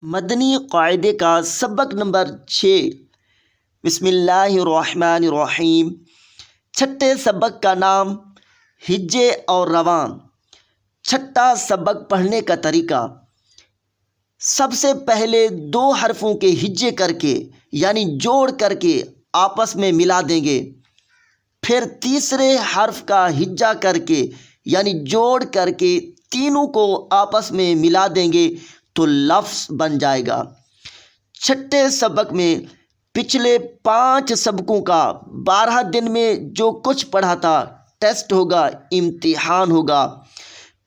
مدنی قاعدے کا سبق نمبر 6۔ بسم اللہ الرحمن الرحیم۔ چھٹے سبق کا نام ہجے اور رواں۔ چھٹا سبق پڑھنے کا طریقہ: سب سے پہلے دو حرفوں کے ہجے کر کے یعنی جوڑ کر کے آپس میں ملا دیں گے، پھر تیسرے حرف کا ہجا کر کے یعنی جوڑ کر کے تینوں کو آپس میں ملا دیں گے تو لفظ بن جائے گا۔ چھٹے سبق میں پچھلے 5 سبقوں کا 12 دن میں جو کچھ پڑھا تھا ٹیسٹ ہوگا، امتحان ہوگا۔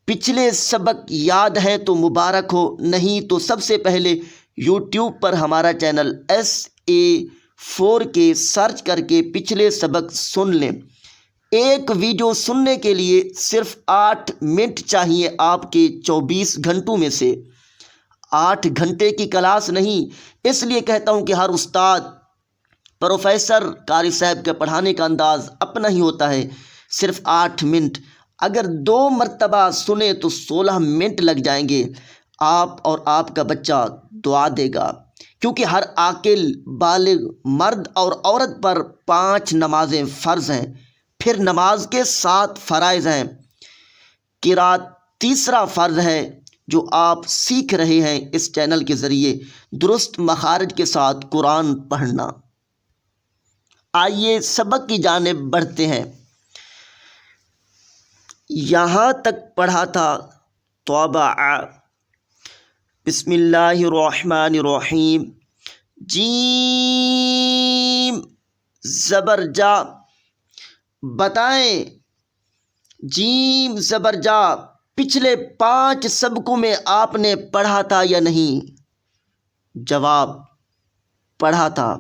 پچھلے سبق یاد ہیں تو مبارک ہو، نہیں تو سب سے پہلے یوٹیوب پر ہمارا چینل SA4K سرچ کر کے پچھلے سبق سن لیں۔ ایک ویڈیو سننے کے لیے صرف 8 منٹ چاہیے آپ کے 24 گھنٹوں میں سے۔ 8 گھنٹے کی کلاس نہیں، اس لیے کہتا ہوں کہ ہر استاد پروفیسر قاری صاحب کے پڑھانے کا انداز اپنا ہی ہوتا ہے۔ صرف 8 منٹ اگر 2 مرتبہ سنیں تو 16 منٹ لگ جائیں گے۔ آپ اور آپ کا بچہ دعا دے گا، کیونکہ ہر عاقل بالغ مرد اور عورت پر 5 نمازیں فرض ہیں، پھر نماز کے 7 فرائض ہیں۔ قرات تیسرا فرض ہے جو آپ سیکھ رہے ہیں اس چینل کے ذریعے، درست مخارج کے ساتھ قرآن پڑھنا۔ آئیے سبق کی جانب بڑھتے ہیں۔ یہاں تک پڑھا تھا توبہ۔ بسم اللہ الرحمن الرحیم۔ جیم زبر جا، بتائیں جیم زبر جا پچھلے 5 سبقوں میں آپ نے پڑھا تھا یا نہیں؟ جواب: پڑھا تھا۔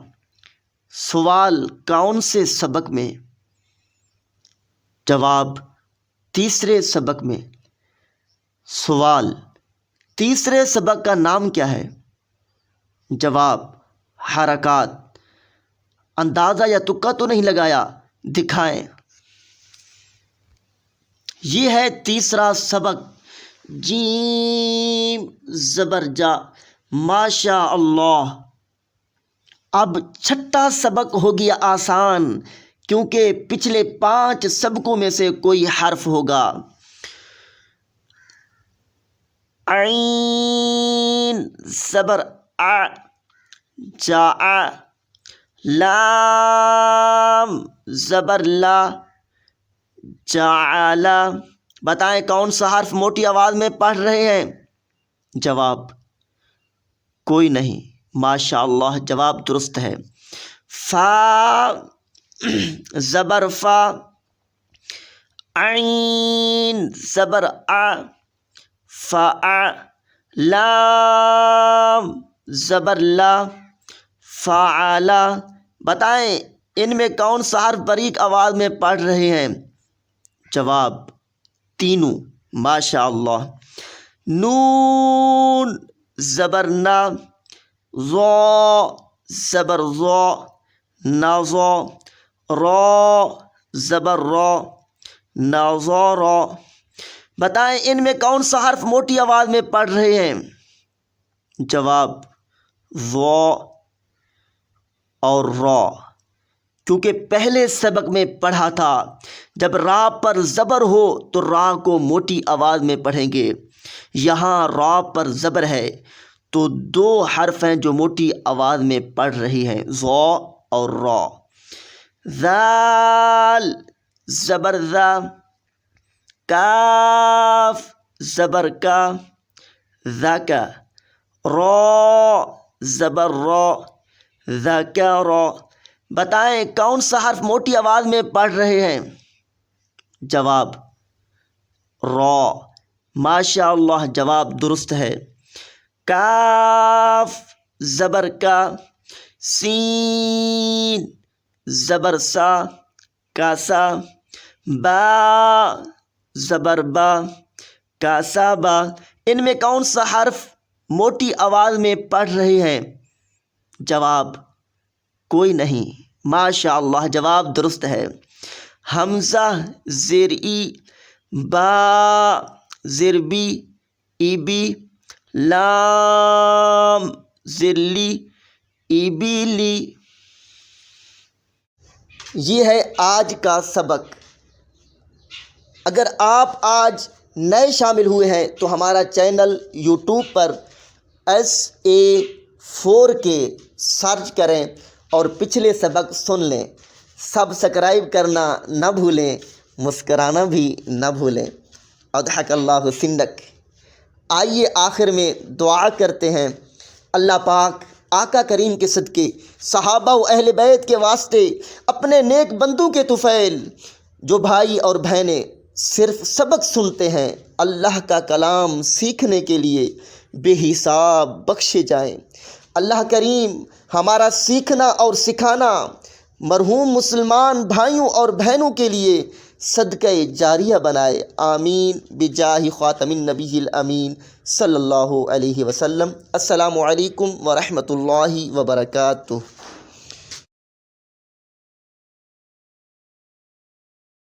سوال: کون سے سبق میں؟ جواب: تیسرے سبق میں۔ سوال: تیسرے سبق کا نام کیا ہے؟ جواب: حرکات۔ اندازہ یا تکا تو نہیں لگایا؟ دکھائیں۔ یہ ہے تیسرا سبق، جیم زبر جا۔ ماشاء اللہ۔ اب چھٹا سبق ہو گیا آسان، کیونکہ پچھلے 5 سبقوں میں سے کوئی حرف ہوگا۔ عین زبر آ، جا۔ لام زبر لا، جعل۔ بتائیں کون سا حرف موٹی آواز میں پڑھ رہے ہیں؟ جواب: کوئی نہیں۔ ماشاء اللہ، جواب درست ہے۔ فا زبر فا، عین زبر آ، فا۔ لام زبر لا، فعل۔ بتائیں ان میں کون سا حرف باریک آواز میں پڑھ رہے ہیں؟ جواب: تینوں۔ ماشاء اللہ۔ نون زبر نا، ظا زبر ظا، نظا۔ را زبر را، نظارا۔ بتائیں ان میں کون سا حرف موٹی آواز میں پڑھ رہے ہیں؟ جواب: ظا اور را، کیونکہ پہلے سبق میں پڑھا تھا جب را پر زبر ہو تو را کو موٹی آواز میں پڑھیں گے۔ یہاں را پر زبر ہے تو 2 حرف ہیں جو موٹی آواز میں پڑھ رہی ہیں، ظا اور را۔ ذال زبر ذا، کاف زبر کا، ذکا۔ را زبر را، ذکرا۔ بتائیں کون سا حرف موٹی آواز میں پڑھ رہے ہیں؟ جواب: را۔ ماشاء اللہ، جواب درست ہے۔ کاف زبر کا، سین زبر سا، کاسا۔ با زبر با، کاسا با۔ ان میں کون سا حرف موٹی آواز میں پڑھ رہے ہیں؟ جواب: کوئی نہیں۔ ماشاء اللہ، جواب درست ہے۔ حمزہ زیر ای، با زیر بی، ای بی۔ لام زلی ایبیلی۔ یہ ہے آج کا سبق۔ اگر آپ آج نئے شامل ہوئے ہیں تو ہمارا چینل یوٹیوب پر SA4K سرچ کریں اور پچھلے سبق سن لیں۔ سبسکرائب کرنا نہ بھولیں، مسکرانا بھی نہ بھولیں۔ اضحک اللہ سندک۔ آئیے آخر میں دعا کرتے ہیں۔ اللہ پاک آقا کریم کے صدقے، صحابہ و اہل بیت کے واسطے، اپنے نیک بندوں کے طفیل، جو بھائی اور بہنیں صرف سبق سنتے ہیں، اللہ کا کلام سیکھنے کے لیے بے حساب بخشے جائیں۔ اللہ کریم ہمارا سیکھنا اور سکھانا مرحوم مسلمان بھائیوں اور بہنوں کے لیے صدقہ جاریہ بنائے۔ آمین بجاہ خاتم النبی الامین صلی اللہ علیہ وسلم۔ السلام علیکم ورحمۃ اللہ وبرکاتہ۔